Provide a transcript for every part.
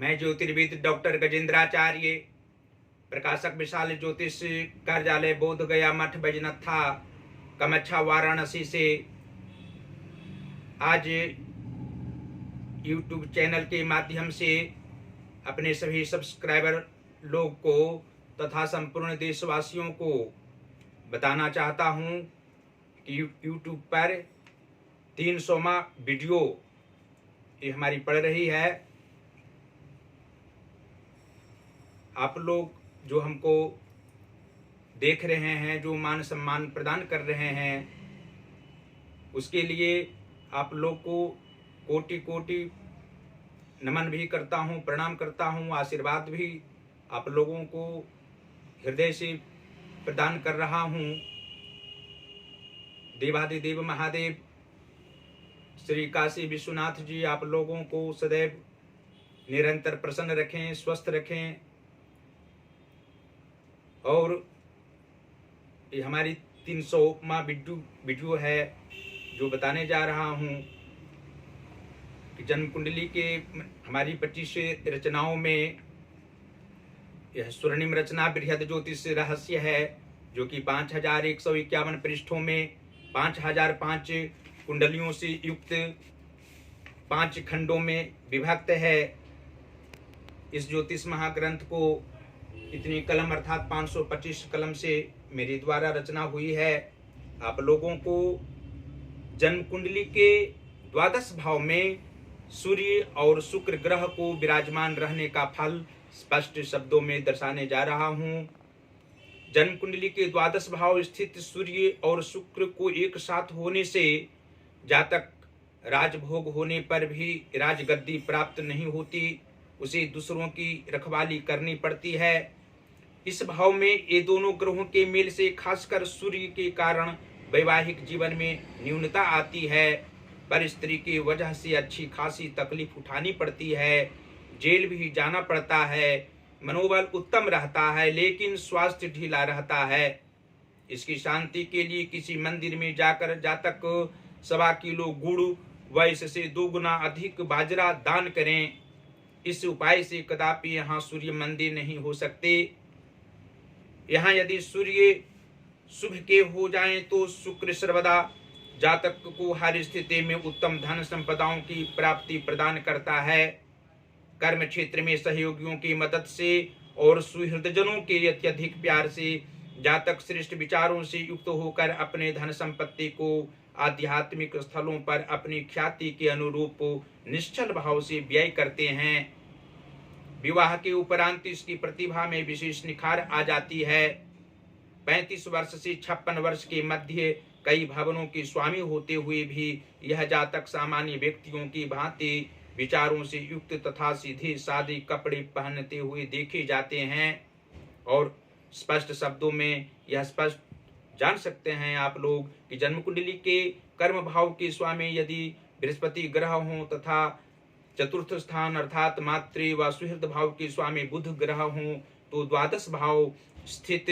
मैं ज्योतिर्विद डॉक्टर गजेंद्राचार्य, प्रकाशक विशाल ज्योतिष कार्यालय बोध गया मठ बैजनाथा कामाख्या वाराणसी से आज यूट्यूब चैनल के माध्यम से अपने सभी सब्सक्राइबर लोग को तथा संपूर्ण देशवासियों को बताना चाहता हूं कि यूट्यूब पर 300वां वीडियो ये हमारी पड़ रही है। आप लोग जो हमको देख रहे हैं, जो मान सम्मान प्रदान कर रहे हैं, उसके लिए आप लोग को कोटि कोटि नमन भी करता हूं, प्रणाम करता हूं, आशीर्वाद भी आप लोगों को हृदय से प्रदान कर रहा हूं। देवादिदेव महादेव श्री काशी विश्वनाथ जी आप लोगों को सदैव निरंतर प्रसन्न रखें, स्वस्थ रखें। और ये हमारी 300वां वीडियो है जो बताने जा रहा हूं कि जन्म कुंडली के हमारी 25 रचनाओं में यह स्वर्णिम रचना बृहद ज्योतिष रहस्य है, जो कि 5151 पृष्ठों में 5005 कुंडलियों से युक्त 5 खंडों में विभक्त है। इस ज्योतिष महाग्रंथ को इतनी कलम अर्थात 525 कलम से मेरे द्वारा रचना हुई है। आप लोगों को जन्म कुंडली के द्वादश भाव में सूर्य और शुक्र ग्रह को विराजमान रहने का फल स्पष्ट शब्दों में दर्शाने जा रहा हूं। जन्म कुंडली के द्वादश भाव स्थित सूर्य और शुक्र को एक साथ होने से जातक राजभोग होने पर भी राजगद्दी प्राप्त नहीं होती, उसे दूसरों की रखवाली करनी पड़ती है। इस भाव में ये दोनों ग्रहों के मेल से खासकर सूर्य के कारण वैवाहिक जीवन में न्यूनता आती है, पर स्त्री की वजह से अच्छी खासी तकलीफ उठानी पड़ती है, जेल भी जाना पड़ता है, मनोबल उत्तम रहता है लेकिन स्वास्थ्य ढीला रहता है। इसकी शांति के लिए किसी मंदिर में जाकर जातक 1.25 किलो गुड़ व इससे 2 गुना अधिक बाजरा दान करें। इस उपाय से कदापि यहाँ सूर्य मंदिर नहीं हो सकते। यहाँ यदि सूर्य शुभ के हो जाएं तो शुक्र सर्वदा जातक को हर स्थिति में उत्तम धन संपदाओं की प्राप्ति प्रदान करता है। कर्म क्षेत्र में सहयोगियों की मदद से और सुहृदजनों के अत्यधिक प्यार से जातक श्रेष्ठ विचारों से युक्त होकर अपने धन संपत्ति को आध्यात्मिक स्थलों पर अपनी ख्याति के अनुरूप निश्चल भाव से व्यय करते हैं। विवाह के उपरांत इसकी प्रतिभा में विशेष निखार आ जाती है। 35 वर्ष से 56 वर्ष के मध्य कई भवनों के स्वामी होते हुए भी यह जातक सामान्य व्यक्तियों की भांति विचारों से युक्त तथा सीधे सादे कपड़े पहनते हुए देखे जाते हैं। और स्पष्ट शब्दों में यह स्पष्ट जान सकते हैं आप लोग कि जन्म कुंडली के कर्म भाव के स्वामी यदि बृहस्पति ग्रह हों तथा चतुर्थ स्थान अर्थात मातृ व सुहृद भाव के स्वामी बुध ग्रह हों तो द्वादश भाव स्थित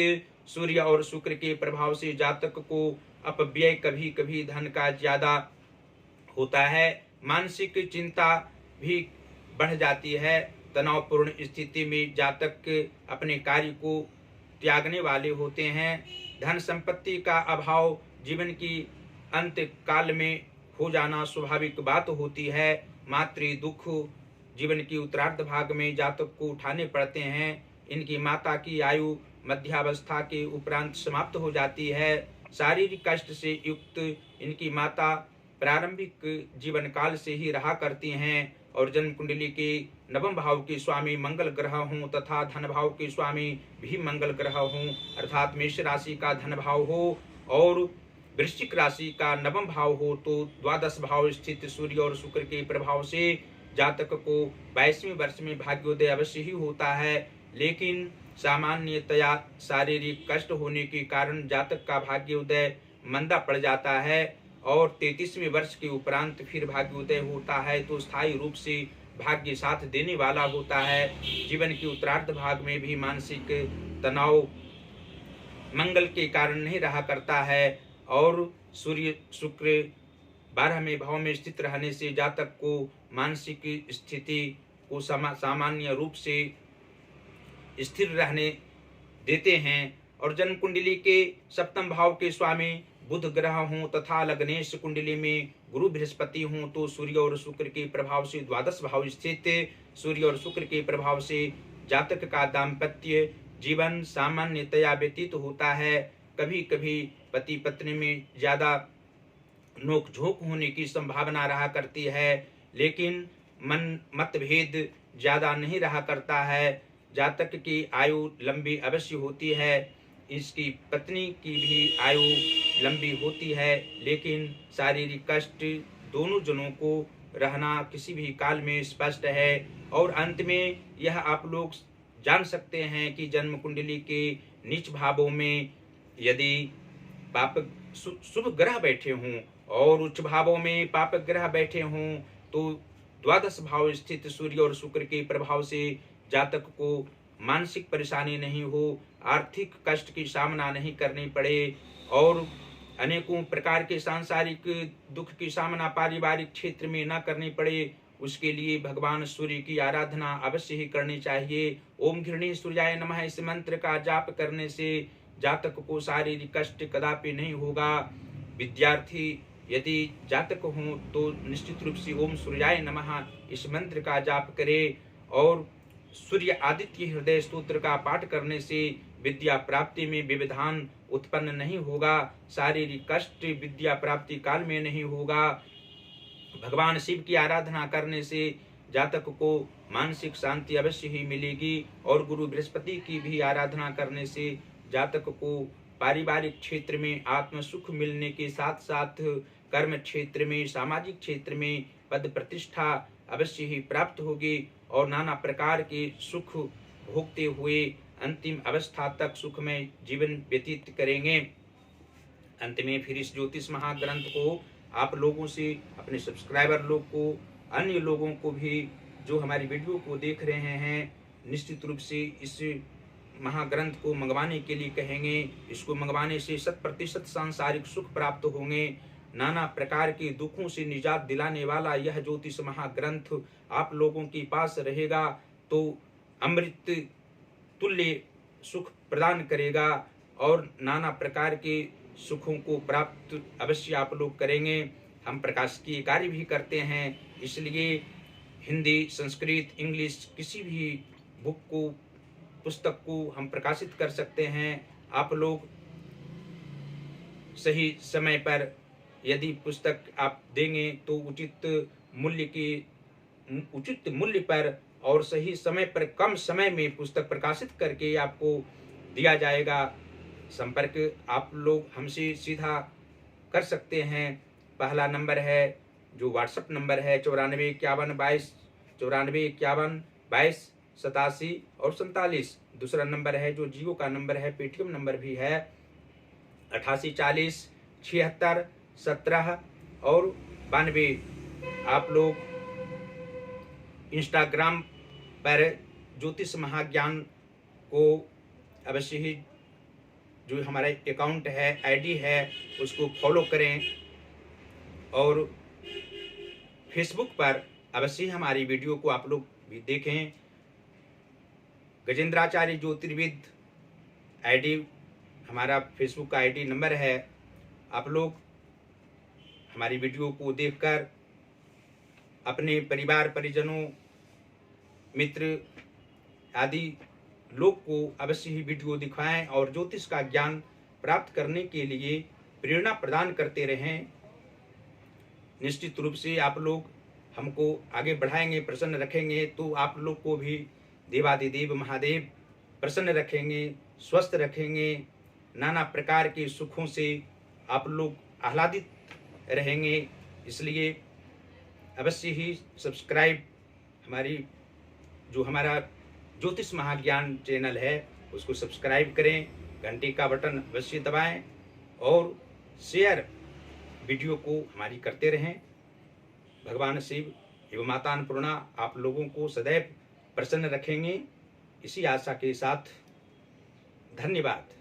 सूर्य और शुक्र के प्रभाव से जातक को अपव्यय कभी कभी धन का ज्यादा होता है। मानसिक चिंता भी बढ़ जाती है। तनावपूर्ण स्थिति में जातक अपने कार्य को त्यागने वाले होते हैं। धन संपत्ति का अभाव जीवन की अंत काल में हो जाना स्वाभाविक बात होती है। मातृ दुख जीवन की उत्तरार्ध भाग में जातक को उठाने पड़ते हैं। इनकी माता की आयु मध्यावस्था के उपरांत समाप्त हो जाती है। शारीरिक कष्ट से युक्त इनकी माता प्रारंभिक जीवन काल से ही रहा करती हैं। और जन्म कुंडली के नवम भाव के स्वामी मंगल ग्रह हों तथा धन भाव के स्वामी भी मंगल ग्रह हों अर्थात मेष राशि का धन भाव हो और वृश्चिक राशि का नवम भाव हो तो द्वादश भाव स्थित सूर्य और शुक्र के प्रभाव से जातक को 22वें वर्ष में भाग्योदय अवश्य ही होता है। लेकिन सामान्यतया शारीरिक कष्ट होने के कारण जातक का भाग्योदय मंदा पड़ जाता है और 33वें वर्ष के उपरांत फिर भाग्योदय होता है तो स्थायी रूप से भाग्य साथ देने वाला होता है। जीवन के उत्तरार्ध भाग में भी मानसिक तनाव मंगल के कारण नहीं रहा करता है और सूर्य शुक्र 12वें भाव में स्थित रहने से जातक को मानसिक स्थिति को सामान्य रूप से स्थिर रहने देते हैं। और जन्म कुंडली के सप्तम भाव के स्वामी बुध ग्रह हों तथा लग्नेश कुंडली में गुरु बृहस्पति हों तो सूर्य और शुक्र के प्रभाव से द्वादश भाव स्थित सूर्य और शुक्र के प्रभाव से जातक का दाम्पत्य जीवन सामान्यतया व्यतीत होता है। कभी कभी पति पत्नी में ज्यादा नोक झोंक होने की संभावना रहा करती है, लेकिन मतभेद ज्यादा नहीं रहा करता है। जातक की आयु लंबी अवश्य होती है, इसकी पत्नी की भी आयु लंबी होती है, लेकिन शारीरिक कष्ट दोनों जनों को रहना किसी भी काल में स्पष्ट है। और अंत में यह आप लोग जान सकते हैं कि जन्म कुंडली के नीच भावों में यदि पाप शुभ ग्रह बैठे हों और उच्च भावों में पाप ग्रह बैठे हों तो द्वादश भाव स्थित सूर्य और शुक्र के प्रभाव से जातक को मानसिक परेशानी नहीं हो, आर्थिक कष्ट की सामना नहीं करनी पड़े और अनेकों प्रकार के सांसारिक दुख की सामना पारिवारिक क्षेत्र में न करनी पड़े। उसके लिए भगवान सूर्य की आराधना अवश्य ही करनी चाहिए। ओम घृणी सूर्याय नमः इस मंत्र का जाप करने से जातक को शारीरिक कष्ट कदापि नहीं होगा। विद्यार्थी यदि जातक हो तो निश्चित रूप से ओम सूर्याय नमः इस मंत्र का जाप करे और सूर्य आदित्य हृदय स्तोत्र का पाठ करने से विद्या प्राप्ति में व्यवधान उत्पन्न नहीं होगा, शारीरिक कष्ट विद्या प्राप्ति काल में नहीं होगा। भगवान शिव की आराधना करने से जातक को मानसिक शांति अवश्य ही मिलेगी और गुरु बृहस्पति की भी आराधना करने से जातक को पारिवारिक क्षेत्र में आत्म सुख मिलने के साथ साथ कर्म क्षेत्र में सामाजिक क्षेत्र में पद प्रतिष्ठा अवश्य ही प्राप्त होगी और नाना प्रकार के सुख भोगते हुए अंतिम अवस्था तक सुखमय जीवन व्यतीत करेंगे। अंत में फिर इस ज्योतिष महाग्रंथ को आप लोगों से, अपने सब्सक्राइबर लोग को, अन्य लोगों को भी जो हमारी वीडियो को देख रहे हैं, निश्चित रूप से इस महाग्रंथ को मंगवाने के लिए कहेंगे। इसको मंगवाने से 100% सांसारिक सुख प्राप्त होंगे। नाना प्रकार के दुखों से निजात दिलाने वाला यह ज्योतिष महाग्रंथ आप लोगों के पास रहेगा तो अमृत तुल्य सुख प्रदान करेगा और नाना प्रकार के सुखों को प्राप्त अवश्य आप लोग करेंगे। हम प्रकाशिकीय कार्य भी करते हैं, इसलिए हिंदी, संस्कृत, इंग्लिश किसी भी बुक को, पुस्तक को हम प्रकाशित कर सकते हैं। आप लोग सही समय पर यदि पुस्तक आप देंगे तो उचित मूल्य पर और सही समय पर कम समय में पुस्तक प्रकाशित करके आपको दिया जाएगा। संपर्क आप लोग हमसे सीधा कर सकते हैं। पहला नंबर है जो व्हाट्सएप नंबर है 945122 और 47। दूसरा नंबर है जो जियो का नंबर है, पेटीएम नंबर भी है 8840 76 17 और 92। आप लोग इंस्टाग्राम पर ज्योतिष महाज्ञान को अवश्य ही, जो हमारा अकाउंट है, आईडी है, उसको फॉलो करें और फेसबुक पर अवश्य ही हमारी वीडियो को आप लोग भी देखें। गजेंद्राचार्य ज्योतिर्विद आईडी हमारा फेसबुक का आईडी नंबर है। आप लोग हमारी वीडियो को देखकर अपने परिवार परिजनों, मित्र आदि लोग को अवश्य ही वीडियो दिखाएं और ज्योतिष का ज्ञान प्राप्त करने के लिए प्रेरणा प्रदान करते रहें। निश्चित रूप से आप लोग हमको आगे बढ़ाएंगे, प्रसन्न रखेंगे तो आप लोग को भी देवादिदेव महादेव प्रसन्न रखेंगे, स्वस्थ रखेंगे। नाना प्रकार के सुखों से आप लोग आह्लादित रहेंगे। इसलिए अवश्य ही सब्सक्राइब हमारा ज्योतिष महाज्ञान चैनल है उसको सब्सक्राइब करें, घंटी का बटन अवश्य दबाएं और शेयर वीडियो को हमारी करते रहें। भगवान शिव एवं माता अन्नपूर्णा आप लोगों को सदैव प्रसन्न रखेंगे। इसी आशा के साथ धन्यवाद।